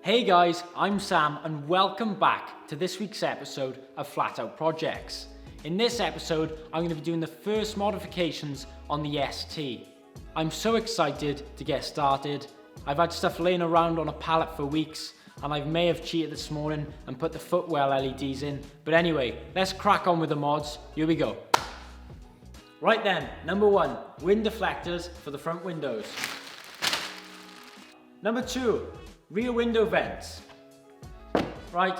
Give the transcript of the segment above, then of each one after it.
Hey guys, I'm Sam and welcome back to this week's episode of Flat Out Projects. In this episode, I'm going to be doing the first modifications on the ST. I'm so excited to get started. I've had stuff laying around on a pallet for weeks and I may have cheated this morning and put the footwell LEDs in. But anyway, let's crack on with the mods. Here we go. Right then, number 1, wind deflectors for the front windows. Number 2, rear window vents. Right,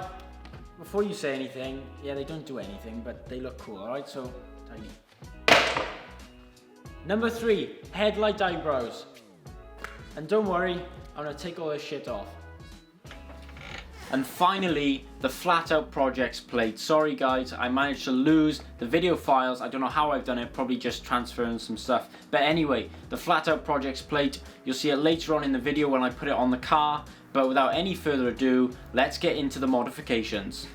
before you say anything, yeah, they don't do anything, but they look cool, alright? So, tiny. Number 3, headlight eyebrows. And don't worry, I'm gonna take all this shit off. And finally, the Flat Out Projects plate. Sorry guys, I managed to lose the video files. I don't know how I've done it, probably just transferring some stuff. But anyway, the Flat Out Projects plate, you'll see it later on in the video when I put it on the car. But without any further ado, let's get into the modifications.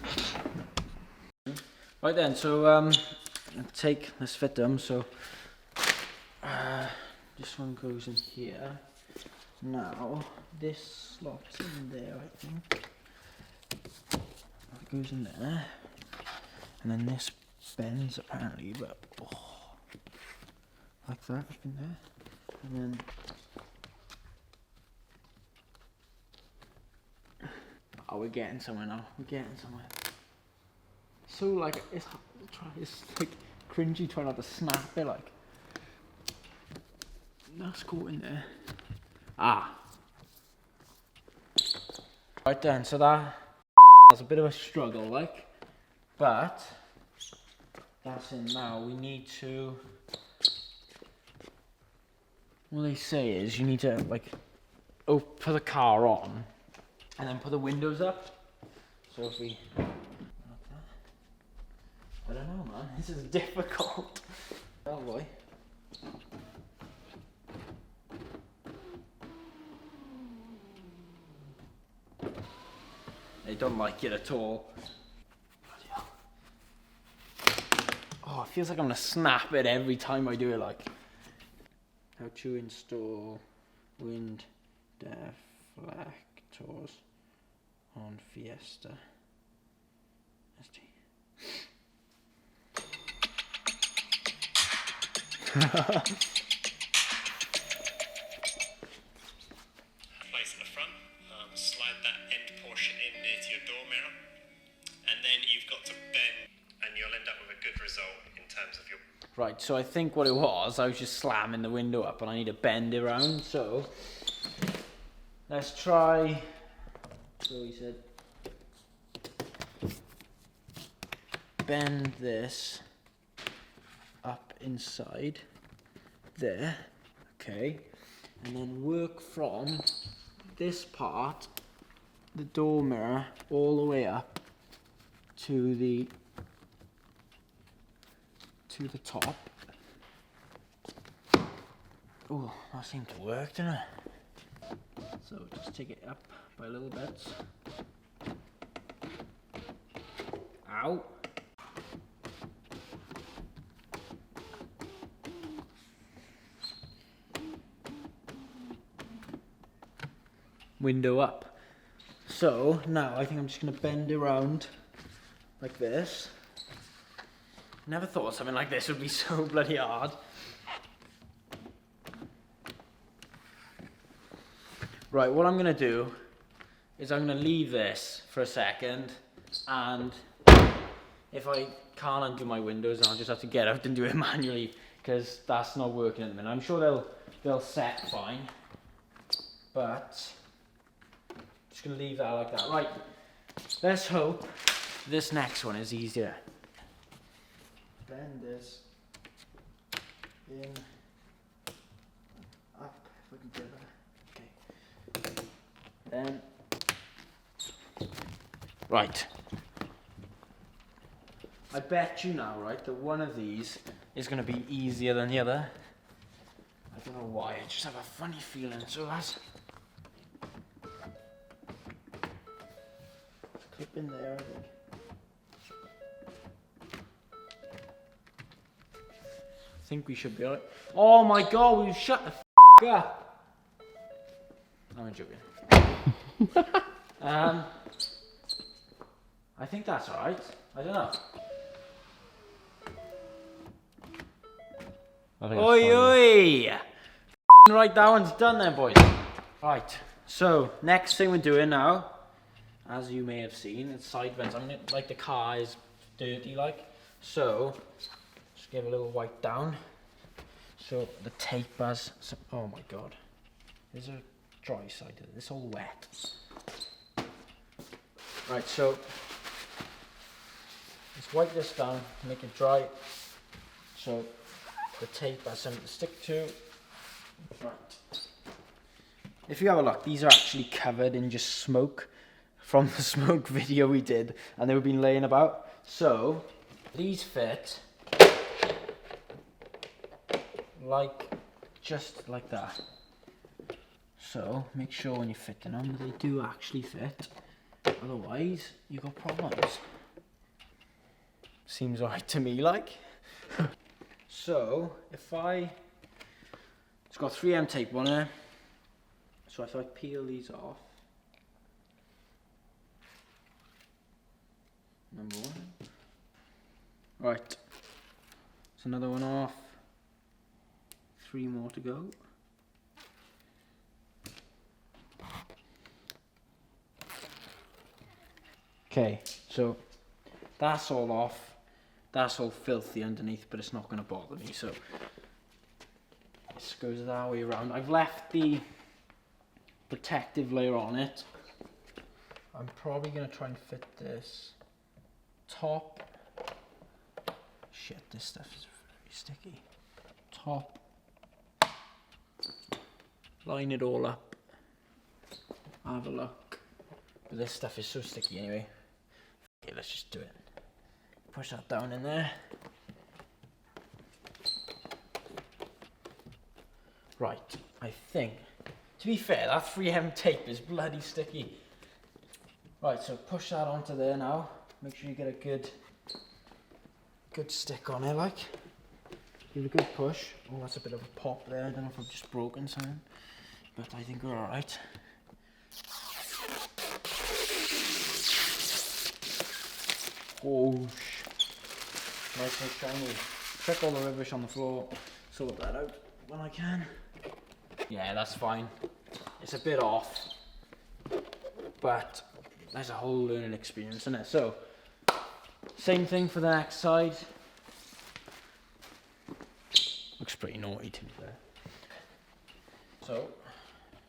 Right then, so let's fit them. So this one goes in here. Now this slots in there, I think. That goes in there, and then this bends apparently, but like that up in there, and then we're getting somewhere now. We're getting somewhere. So like it's like cringy trying not to snap it. Like that's caught in there. Right then, so that's a bit of a struggle, like, but that's in now. We need to. What they say is you need to like put the car on and then put the windows up. So if we, I don't know, man. This is difficult. Oh boy. They don't like it at all. Oh, it feels like I'm gonna snap it every time I do it. Like, how to install wind deflectors on Fiesta. ST. Place at the front, slide that end portion in near to your door mirror, and then you've got to bend and you'll end up with a good result in terms of your... Right, so I think what it was, I was just slamming the window up and I need to bend it around, so let's try, so he said, bend this up inside there, okay, and then work from this part, the door mirror, all the way up to the top. Oh, that seemed to work, didn't it? So just take it up by little bits. Ow. Window up. So now I think I'm just going to bend around like this. Never thought something like this would be so bloody hard. Right, what I'm going to do is I'm going to leave this for a second, and if I can't undo my windows, I'll just have to get out and do it manually because that's not working at the minute. I'm sure they'll set fine, but just gonna leave that like that. Right, let's hope this next one is easier. Bend this in, up, if I can get that. Okay. Then, right. I bet you now, right, that one of these is gonna be easier than the other. I don't know why, I just have a funny feeling. So that's clip in there, I think. I think we should be alright. Oh my god, we shut the f up. I'm joking. I think that's alright. I don't know. Oi, oi! Right, that one's done then, boys. Right, so next thing we're doing now, as you may have seen, it's side vents. I mean, like the car is dirty, like. So, just give a little wipe down. So the tape has some, oh my god. There's a dry side to it. It's all wet. Right, so let's wipe this down, make it dry. So the tape has something to stick to. Right. If you have a look, these are actually covered in just smoke from the smoke video we did, and they've been laying about. So these fit like just like that. So make sure when you're fitting them that they do actually fit. Otherwise, you got problems. Seems alright to me, like. So if it's got 3M tape on it. So if I peel these off, number one. Right, it's another one off. 3 more to go. Okay, so that's all off. That's all filthy underneath, but it's not going to bother me. So this goes that way around. I've left the protective layer on it. I'm probably going to try and fit this top. Shit, this stuff is very sticky. Top. Line it all up. Have a look. But this stuff is so sticky anyway. Okay, let's just do it. Push that down in there. Right, I think, to be fair, that 3M tape is bloody sticky. Right, so push that onto there now. Make sure you get a good stick on it, like. Give it a good push. Oh, that's a bit of a pop there. I don't know if I've just broken something, but I think we're alright. Oh, nice and shiny. Check all the rubbish on the floor. Sort that out when I can. Yeah, that's fine. It's a bit off, but there's a whole learning experience in it. So, same thing for the next side. Looks pretty naughty to be fair. So,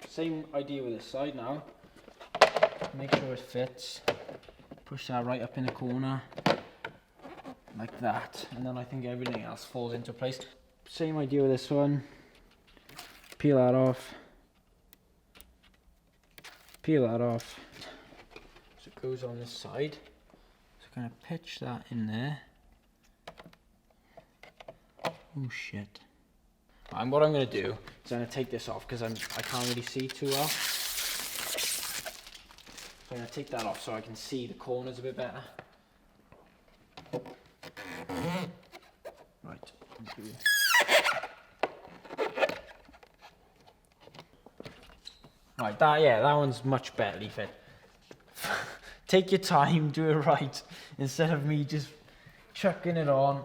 same idea with this side now. Make sure it fits. Push that right up in the corner, like that, and then I think everything else falls into place. Same idea with this one. Peel that off. Peel that off. So it goes on this side. So I'm gonna pitch that in there. Oh shit. And what I'm gonna do is I'm gonna take this off because I can't really see too well. So I'm going to take that off so I can see the corners a bit better. Right. Right, that one's much better fit. Take your time, do it right, instead of me just chucking it on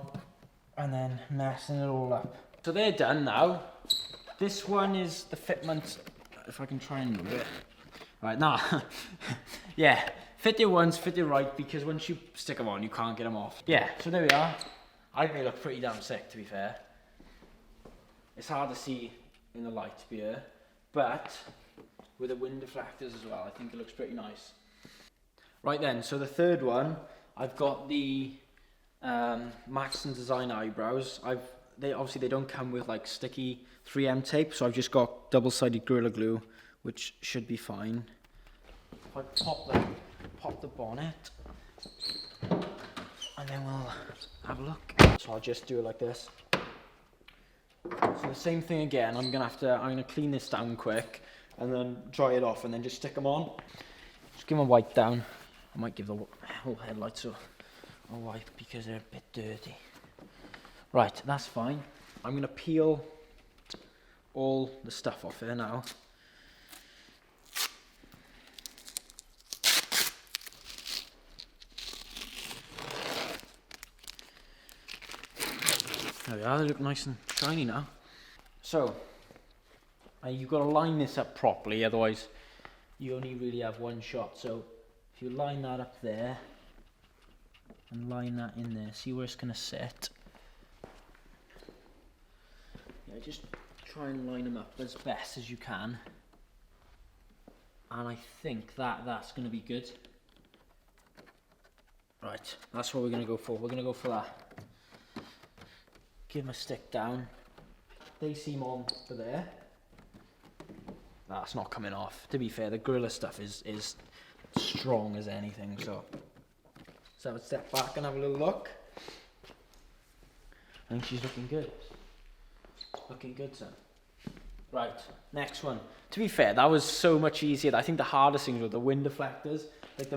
and then messing it all up. So they're done now. This one is the fitment, if I can try and move it. Right, now, yeah, fit it once, fit it right, because once you stick them on, you can't get them off. Yeah, so there we are. I think they look pretty damn sick, to be fair. It's hard to see in the light here, but with the wind deflectors as well, I think it looks pretty nice. Right then, so the third one, I've got the Maxton Design eyebrows. They don't come with like sticky 3M tape, so I've just got double-sided Gorilla Glue, which should be fine. If I pop the bonnet, and then we'll have a look. So I'll just do it like this. So the same thing again. I'm gonna clean this down quick, and then dry it off, and then just stick them on. Just give them a wipe down. I might give the whole headlights a wipe because they're a bit dirty. Right, that's fine. I'm gonna peel all the stuff off here now. There we are, they look nice and shiny now. So, you've got to line this up properly, otherwise you only really have one shot. So if you line that up there and line that in there, see where it's going to sit. Yeah, just try and line them up as best as you can. And I think that's going to be good. Right, that's what we're going to go for. We're going to go for that. Give them a stick down. They seem on for there. That's not coming off. To be fair, the Gorilla stuff is strong as anything. So let's have a step back and have a little look. I think she's looking good. Looking good, son. Right, next one. To be fair, that was so much easier. I think the hardest things were the wind deflectors. Like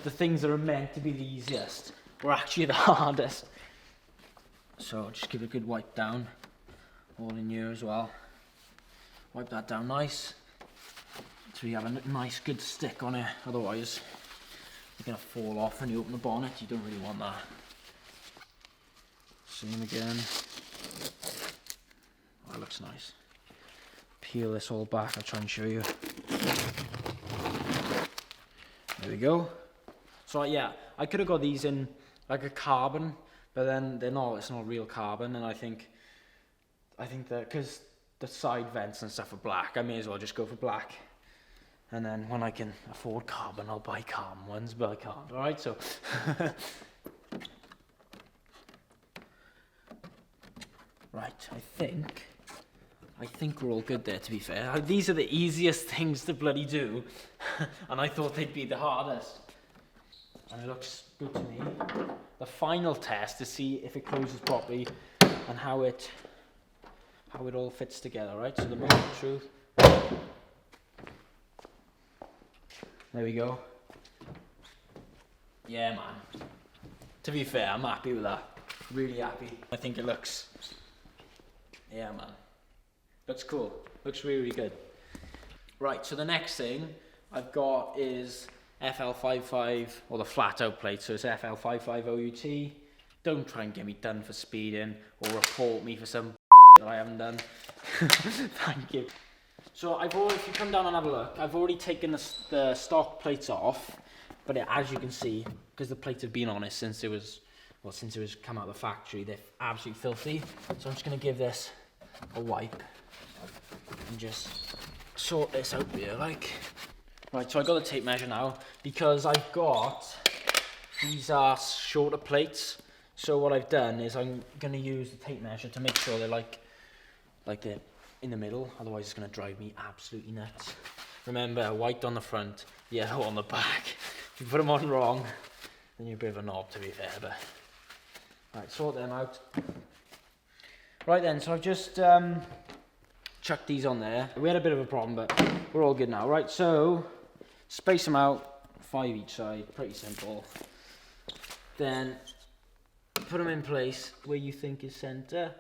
the things that are meant to be the easiest were actually the hardest. So just give it a good wipe down. All in here as well. Wipe that down nice. So you have a nice good stick on it. Otherwise, you're going to fall off when you open the bonnet. You don't really want that. Same again. Oh, that looks nice. Peel this all back. I'll try and show you. There we go. So yeah, I could have got these in like a carbon, but then they're not. It's not real carbon, and I think that because the side vents and stuff are black, I may as well just go for black. And then when I can afford carbon, I'll buy carbon ones, but I can't. All right, so. Right, I think we're all good there, to be fair. These are the easiest things to bloody do, and I thought they'd be the hardest. And it looks good to me. The final test to see if it closes properly and how it all fits together, right? So the moment of truth. There we go. Yeah, man. To be fair, I'm happy with that. Really happy. I think it looks... Yeah, man. Looks cool. Looks really, really good. Right, so the next thing I've got is FL55, or the flat out plate. So it's FL55 OUT. Don't try and get me done for speeding or report me for some that I haven't done. Thank you. So if you come down and have a look, I've already taken the stock plates off, but as you can see, because the plates have been on it since it was come out of the factory, they're absolutely filthy. So I'm just going to give this a wipe and just sort this out here, like. Right, so I got the tape measure now because I've got these are shorter plates. So what I've done is I'm going to use the tape measure to make sure they're like they're in the middle. Otherwise, it's going to drive me absolutely nuts. Remember, white on the front, yellow on the back. If you put them on wrong, then you're a bit of a knob, to be fair. But right, sort them out. Right then, so I've just chucked these on there. We had a bit of a problem, but we're all good now. Right, so space them out, 5 each side, pretty simple. Then put them in place where you think is center,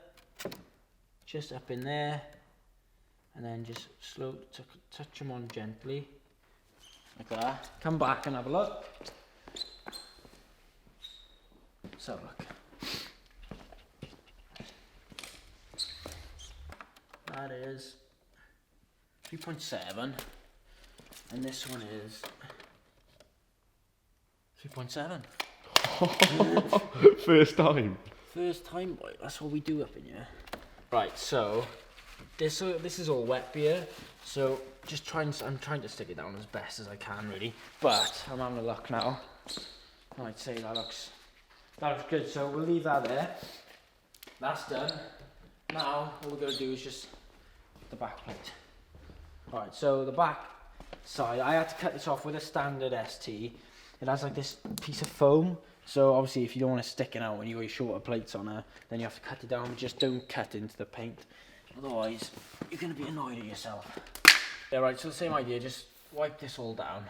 just up in there, and then just slow touch them on gently, like that. Come back and have a look. Let's have a look. That is 3.7, and this one is 3.7. First time. First time, boy. That's what we do up in here. Right, so this is all wet beer. So I'm trying to stick it down as best as I can, really. But I'm having a look now. I'd say that looks good. So we'll leave that there. That's done. Now all we're gonna do is just the back plate. Alright, so the back side, I had to cut this off with a standard ST. It has like this piece of foam, so obviously if you don't want to stick it out when you got shorter plates on her, then you have to cut it down, but just don't cut into the paint, otherwise you're going to be annoyed at yourself. Yeah, right, so the same idea, just wipe this all down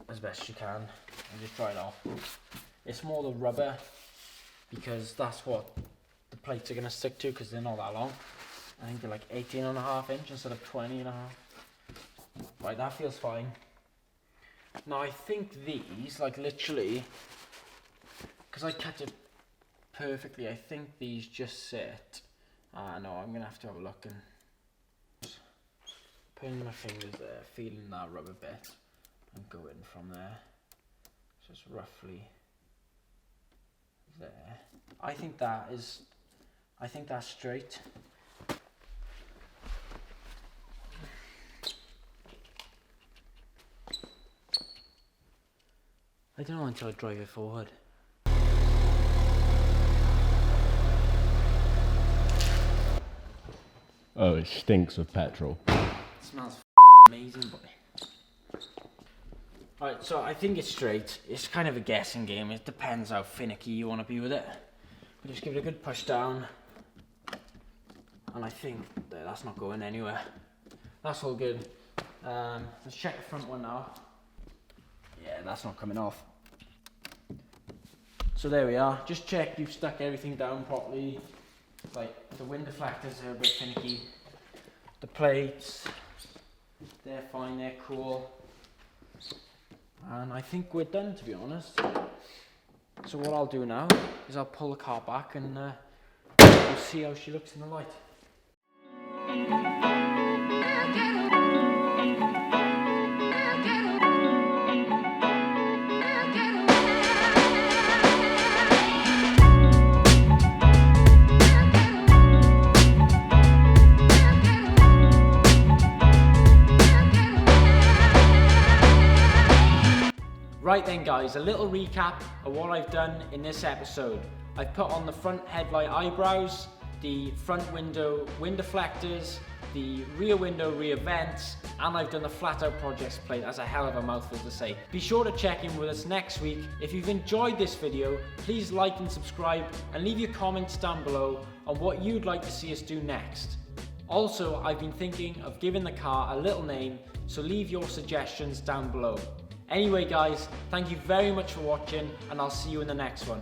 as best you can and just dry it off. It's more the rubber, because that's what the plates are going to stick to, because they're not that long. I think they're like 18.5 inch instead of 20.5. Right, that feels fine. Now I think these, like literally, because I cut it perfectly. I think these just sit. No, I'm gonna have to have a look and putting my fingers there, feeling that rubber bit, and going from there. Just roughly there. I think that's straight. I don't know until I drive it forward. Oh, it stinks of petrol. It smells amazing, boy. Alright, so I think it's straight. It's kind of a guessing game. It depends how finicky you want to be with it. But just give it a good push down. And I think that's not going anywhere. That's all good. Let's check the front one now. Yeah, that's not coming off. So there we are. Just check you've stuck everything down properly. Like the wind deflectors are a bit finicky. The plates, they're fine, they're cool. And I think we're done, to be honest. So what I'll do now is I'll pull the car back and we'll see how she looks in the light. Right then guys, a little recap of what I've done in this episode. I've put on the front headlight eyebrows, the front window wind deflectors, the rear window rear vents, and I've done the flat out projects plate. That's a hell of a mouthful to say. Be sure to check in with us next week. If you've enjoyed this video, please like and subscribe and leave your comments down below on what you'd like to see us do next. Also, I've been thinking of giving the car a little name, so leave your suggestions down below. Anyway guys, thank you very much for watching and I'll see you in the next one.